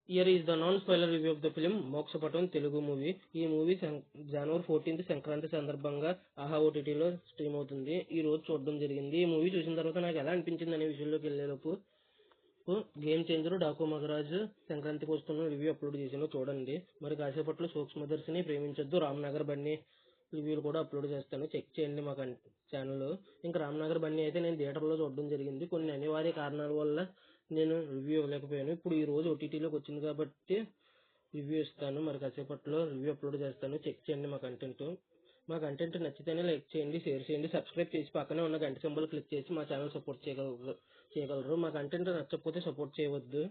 Here is the non-spoiler review of the film Mokshapatam Telugu movie. ఈ movie జనవరి 14 సంక్రాంతి సందర్భంగా ఆహా ఓటీటీలో స్ట్రీమ్ అవుతుంది. ఈ రోజు చూడడం జరిగింది. ఈ మూవీ చూసిన తర్వాత నాకు ఎలా అనిపించింది అనే విషయంలోకి వెళ్ళేలోపు గేమ్ చేంజర్ డాకు మగరాజ్ సంక్రాంతికి వస్తున్న రివ్యూ అప్లోడ్ చేసాను, చూడండి. మరి కాసేపట్లో సూక్ష్మదర్శిని ప్రేమించొద్దు రామ్నగర్ బన్నీ రివ్యూలు కూడా అప్లోడ్ చేస్తాను, చెక్ చేయండి మా ఛానల్లో. ఇంకా రామ్నగర్ బన్నీ అయితే నేను థియేటర్లో చూడడం జరిగింది. కొన్ని అనివార్య కారణాల వల్ల నేను రివ్యూ ఇవ్వలేకపోయాను. ఇప్పుడు ఈ రోజు ఓటీటీలోకి వచ్చింది కాబట్టి రివ్యూ ఇస్తాను. మరి కాసేపట్లో రివ్యూ అప్లోడ్ చేస్తాను, చెక్ చేయండి మా కంటెంట్ నచ్చితేనే లైక్ చేయండి, షేర్ చేయండి, సబ్స్క్రైబ్ చేసి పక్కనే ఉన్న గంట సింబల్ క్లిక్ చేసి మా ఛానల్ సపోర్ట్ చేయగలరు. మా కంటెంట్ నచ్చకపోతే సపోర్ట్ చేయవద్దు.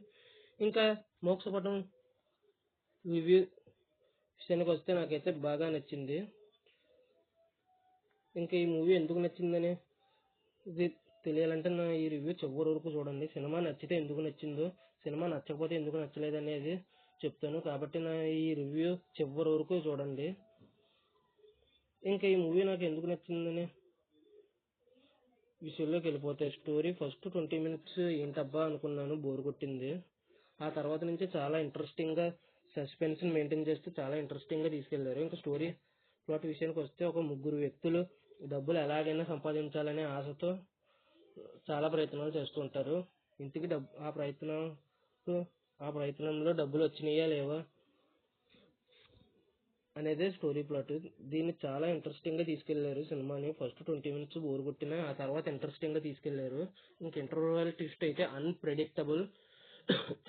ఇంకా మోక్షపటం రివ్యూ విషయానికి వస్తే నాకైతే బాగా నచ్చింది. ఇంకా ఈ మూవీ ఎందుకు నచ్చిందని ఇది తెలియాలంటే నా ఈ రివ్యూ చివరి వరకు చూడండి. సినిమా నచ్చితే ఎందుకు నచ్చిందో, సినిమా నచ్చకపోతే ఎందుకు నచ్చలేదు అనేది చెప్తాను. కాబట్టి నా ఈ రివ్యూ చివరి వరకు చూడండి. ఇంకా ఈ మూవీ నాకు ఎందుకు నచ్చిందని విషయంలోకి వెళ్ళిపోతాయి. స్టోరీ ఫస్ట్ 20 minutes ఏంటబ్బా అనుకున్నాను, బోర్ కొట్టింది. ఆ తర్వాత నుంచి చాలా ఇంట్రెస్టింగ్గా సస్పెన్స్ మెయింటైన్ చేస్తూ చాలా ఇంట్రెస్టింగ్గా తీసుకెళ్లారు. ఇంకా స్టోరీ ప్లాట్ విషయానికి వస్తే ఒక ముగ్గురు వ్యక్తులు డబ్బులు ఎలాగైనా సంపాదించాలనే ఆశతో చాలా ప్రయత్నాలు చేస్తూ ఉంటారు. ఇంటికి ఆ ప్రయత్నంలో డబ్బులు వచ్చినాయా లేవా అనేదే స్టోరీ ప్లాట్. దీన్ని చాలా ఇంట్రెస్టింగ్ గా తీసుకెళ్లారు సినిమాని. ఫస్ట్ 20 minutes బోర్ కొట్టినా ఆ తర్వాత ఇంట్రెస్టింగ్ గా తీసుకెళ్లారు. ఇంక ఇంటర్వల్ ట్విస్ట్ అయితే అన్ప్రెడిక్టబుల్,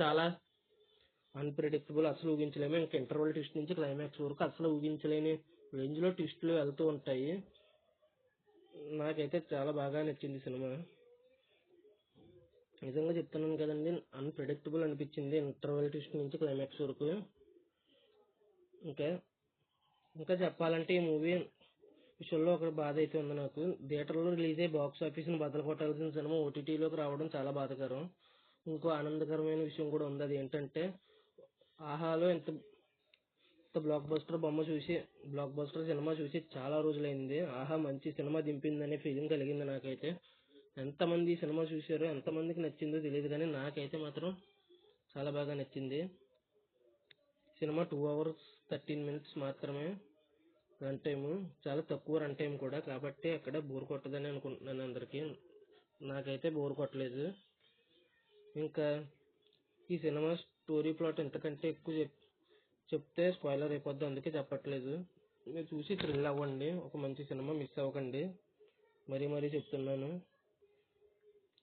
చాలా అన్ప్రెడిక్టబుల్, అసలు ఊహించలేము. ఇంకా ఇంటర్వల్ ట్విస్ట్ నుంచి క్లైమాక్స్ వరకు అసలు ఊహించలేని రేంజ్ లో ట్విస్టులు వెళ్తూ ఉంటాయి. నాకైతే చాలా బాగా నచ్చింది సినిమా. నిజంగా చెప్తున్నాను కదండి, అన్ప్రెడిక్టబుల్ అనిపించింది ఇంటర్వల్ ట్విస్ట్ నుంచి క్లైమాక్స్ వరకు. ఇంకా చెప్పాలంటే ఈ మూవీ విషయంలో ఒక బాధ అయితే ఉంది నాకు. థియేటర్లో రిలీజ్ అయ్యి బాక్స్ ఆఫీస్ని బద్దలు కొట్టాల్సిన సినిమా ఓటీటీలోకి రావడం చాలా బాధాకరం. ఇంకో ఆనందకరమైన విషయం కూడా ఉంది. అది ఏంటంటే ఆహాలో ఇంత బ్లాక్ బస్టర్ సినిమా చూసి చాలా రోజులైంది. ఆహా మంచి సినిమా దింపిందనే ఫీలింగ్ కలిగింది నాకైతే. ఎంతమంది ఈ సినిమా చూసారో, ఎంతమందికి నచ్చిందో తెలియదు కానీ నాకైతే మాత్రం చాలా బాగా నచ్చింది. సినిమా 2 hours 13 minutes మాత్రమే రన్ టైము, చాలా తక్కువ రన్ టైం కూడా. కాబట్టి అక్కడ బోర్ కొట్టదని అనుకుంటున్నాను అందరికీ. నాకైతే బోర్ కొట్టలేదు. ఇంకా ఈ సినిమా స్టోరీ ప్లాట్ ఎంతకంటే ఎక్కువ చెప్తే స్పాయిలర్ అయిపోద్ది, అందుకే చెప్పట్లేదు. మీరు చూసి థ్రిల్ అవ్వండి. ఒక మంచి సినిమా మిస్ అవ్వకండి, మరీ చెప్తున్నాను.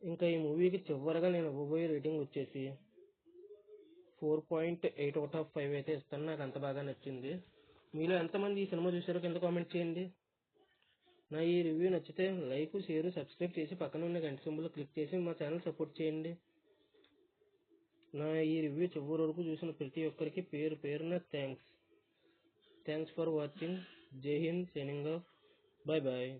ఇంకా ఈ మూవీకి చివరగా నేను ఇవ్వబోయే రేటింగ్ వచ్చేసి 4.8 out of 5 అయితే ఇస్తాను. నాకు అంత బాగా నచ్చింది. మీలో ఎంతమంది ఈ సినిమా చూసారో కింద కామెంట్ చేయండి. నా ఈ రివ్యూ నచ్చితే లైక్, షేర్, సబ్స్క్రైబ్ చేసి పక్కన ఉన్న గంట సింబల్ క్లిక్ చేసి మా ఛానల్ సపోర్ట్ చేయండి. నా ఈ రివ్యూ చివరి వరకు చూసిన ప్రతి ఒక్కరికి పేరు పేరున థ్యాంక్స్ ఫర్ వాచింగ్. జై హింద్, సైనింగ్ ఆఫ్. Bye bye.